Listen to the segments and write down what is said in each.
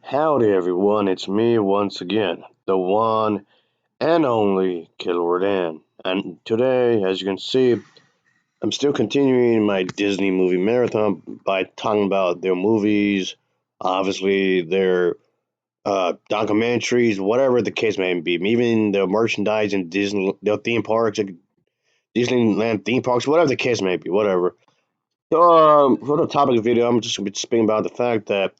Howdy everyone, it's me once again, the one and only Killer Dan. And today, as you can see, I'm still continuing my Disney movie marathon by talking about their movies, obviously their documentaries, whatever the case may be, even the merchandise in Disney, the theme parks, Disneyland theme parks, whatever the case may be, whatever. So, for the topic of the video, I'm just going to be speaking about the fact that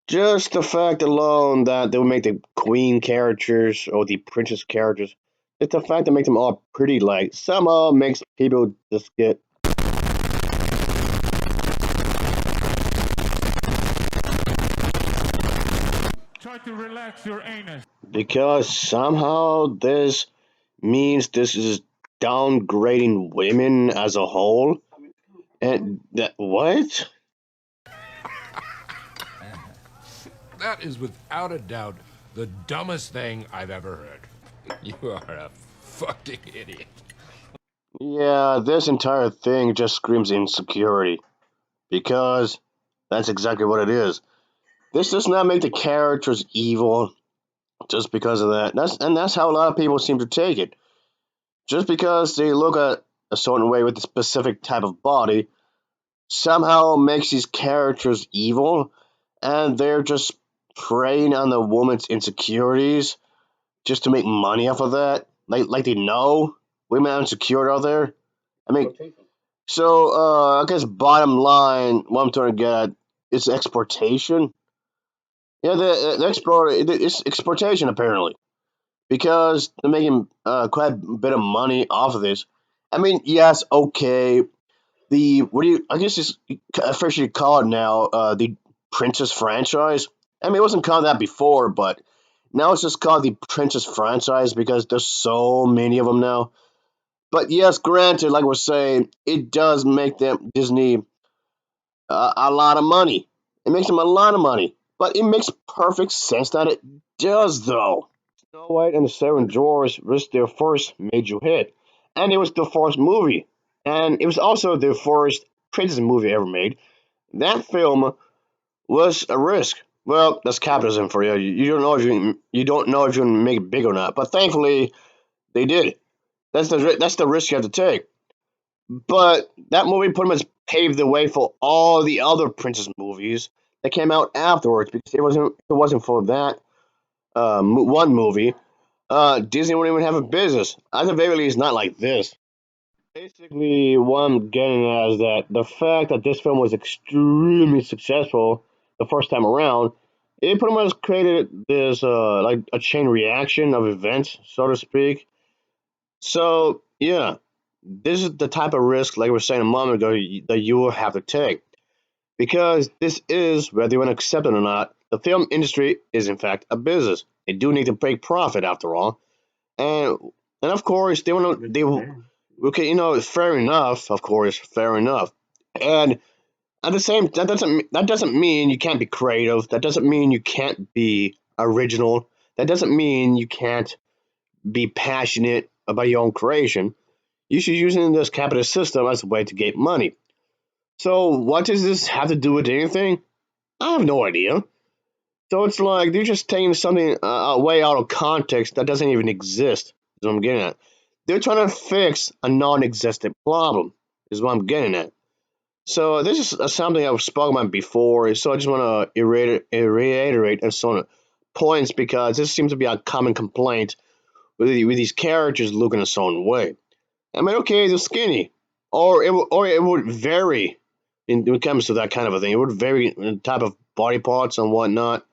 just the fact alone that they would make the queen characters or the princess characters, it's the fact that makes them all pretty, like, somehow makes people just get. Try to relax your anus. Because somehow this means this is downgrading women as a whole. And that, what? That is without a doubt the dumbest thing I've ever heard. You are a fucking idiot. Yeah, this entire thing just screams insecurity. Because that's exactly what it is. This does not make the characters evil just because of that. That's how a lot of people seem to take it. Just because they look at a certain way with a specific type of body somehow makes these characters evil, and they're just preying on the woman's insecurities just to make money off of that. Like they know women are insecure out there. I mean, so I guess bottom line, what I'm trying to get at is exportation. Yeah, the it's exportation apparently because they're making quite a bit of money off of this. I mean, yes, okay. The what do you? I guess it's officially called now the Princess franchise. I mean, it wasn't called that before, but now it's just called the Princess franchise because there's so many of them now. But yes, granted, like we're saying, it does make them Disney a lot of money. It makes them a lot of money, but it makes perfect sense that it does, though. Snow White and the Seven Dwarfs was their first major hit, and it was the first movie, and it was also the first princess movie ever made. That film was a risk. Well, that's capitalism for you. You don't know if you don't know if you can make it big or not. But thankfully, they did. That's the risk you have to take. But that movie pretty much paved the way for all the other princess movies that came out afterwards because it wasn't for that one movie. Disney wouldn't even have a business. At the very least, not like this. Basically, what I'm getting at is that the fact that this film was extremely successful the first time around, it pretty much created this like a chain reaction of events, so to speak. So yeah, this is the type of risk, like we were saying a moment ago, that you will have to take because this is whether you want to accept it or not. The film industry is in fact a business. They do need to make profit after all, and and of course they want to they will. Okay, fair enough. Of course, fair enough. And at the same, that doesn't mean you can't be creative. That doesn't mean you can't be original. That doesn't mean you can't be passionate about your own creation. You should use this capitalist system as a way to get money. So what does this have to do with anything? I have no idea. So it's like they're just taking something way out of context that doesn't even exist. Is what I'm getting at. They're trying to fix a non-existent problem. Is what I'm getting at. So this is something I've spoken about before. So I just want to reiterate some points because this seems to be a common complaint with these characters looking a certain way. I mean, okay, they're skinny, or it would vary when it comes to that kind of a thing. It would vary in the type of body parts and whatnot,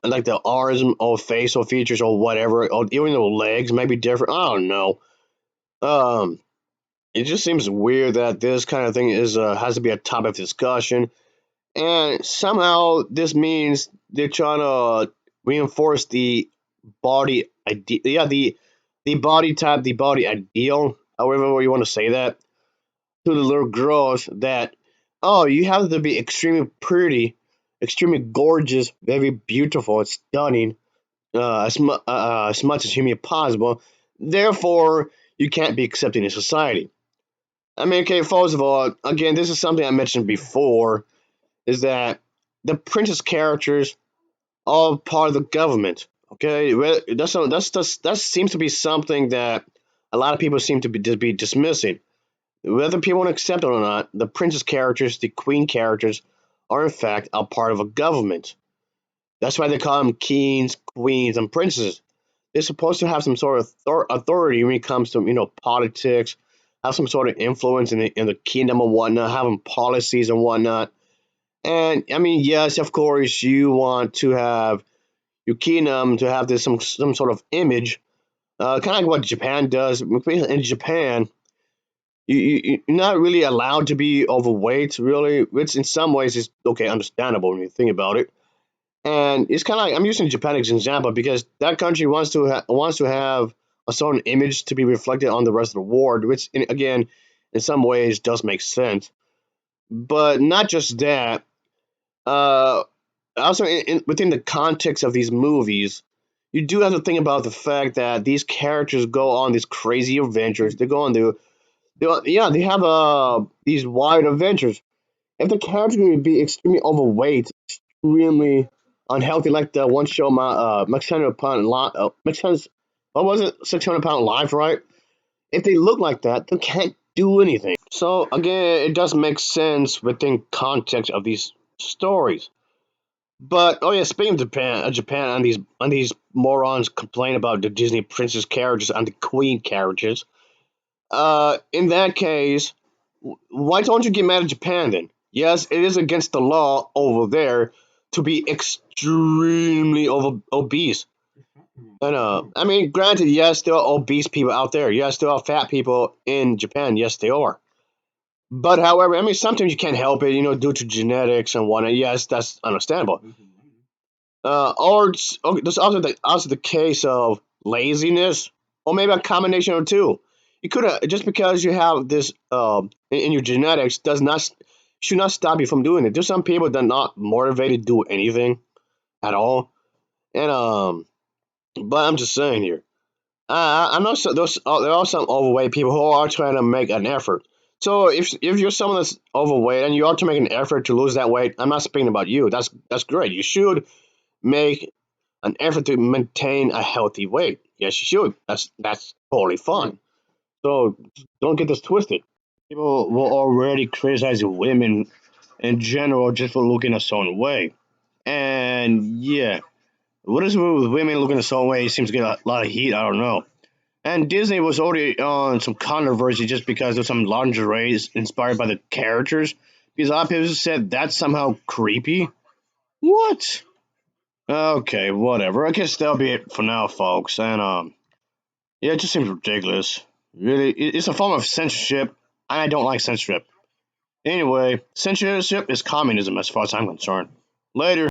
like the arms or facial features or whatever, or even the legs may be different. I don't know. Um, it just seems weird that this kind of thing is has to be a topic of discussion, and somehow this means they're trying to reinforce the body idea. Yeah, the body type, the body ideal, however you want to say that, to the little girls that you have to be extremely pretty, extremely gorgeous, very beautiful, and stunning, as much as humanly possible. Therefore, you can't be accepted in society. I mean, okay, first of all, again, this is something I mentioned before, is that the princess characters, all part of the government. Okay, that seems to be something that a lot of people seem to be dismissing. Whether people want to accept it or not, the princess characters, the queen characters, are in fact a part of a government. That's why they call them kings, queens, and princesses. They're supposed to have some sort of authority when it comes to politics, have some sort of influence in the kingdom or whatnot, having policies and whatnot. And I mean, yes, of course, you want to have your kingdom to have this some sort of image, kind of like what Japan does. In Japan, you're not really allowed to be overweight, really, which in some ways is okay, understandable when you think about it. And it's kind of like I'm using Japan as an example because that country wants to have a certain image to be reflected on the rest of the world, which again, in some ways, does make sense. But not just that. Uh, Also, within the context of these movies, you do have to think about the fact that these characters go on these crazy adventures. They go on yeah, they have these wild adventures. If the character would be extremely overweight, extremely unhealthy, like the one show, my 600 pound what was it, 600 pound life, right? If they look like that, they can't do anything. So again, it does make sense within context of these stories. But oh yeah, speaking of Japan and these morons complain about the Disney princess characters and the queen characters. In that case, why don't you get mad at Japan then? Yes, it is against the law over there to be extremely obese. And I mean, granted, yes, there are obese people out there. Yes, there are fat people in Japan. Yes, they are. But however, I mean, sometimes you can't help it, due to genetics and whatnot. Yes, that's understandable. Or there's also the case of laziness, or maybe a combination of two. You could have just because you have this in your genetics does not should not stop you from doing it. There's some people that are not motivated to do anything at all, and but I'm just saying here. I know there are some overweight people who are trying to make an effort. So if you're someone that's overweight and you are to make an effort to lose that weight, I'm not speaking about you. That's great. You should make an effort to maintain a healthy weight. Yes, you should. That's totally fine. So don't get this twisted. People will already criticize women in general just for looking a certain way. And yeah, what is with women looking a certain way? It seems to get a lot of heat. I don't know. And Disney was already on some controversy just because of some lingerie inspired by the characters. Because a lot of people said that's somehow creepy. What? Okay, whatever. I guess that'll be it for now, folks. And yeah, it just seems ridiculous. Really, it's a form of censorship, and I don't like censorship. Anyway, censorship is communism as far as I'm concerned. Later.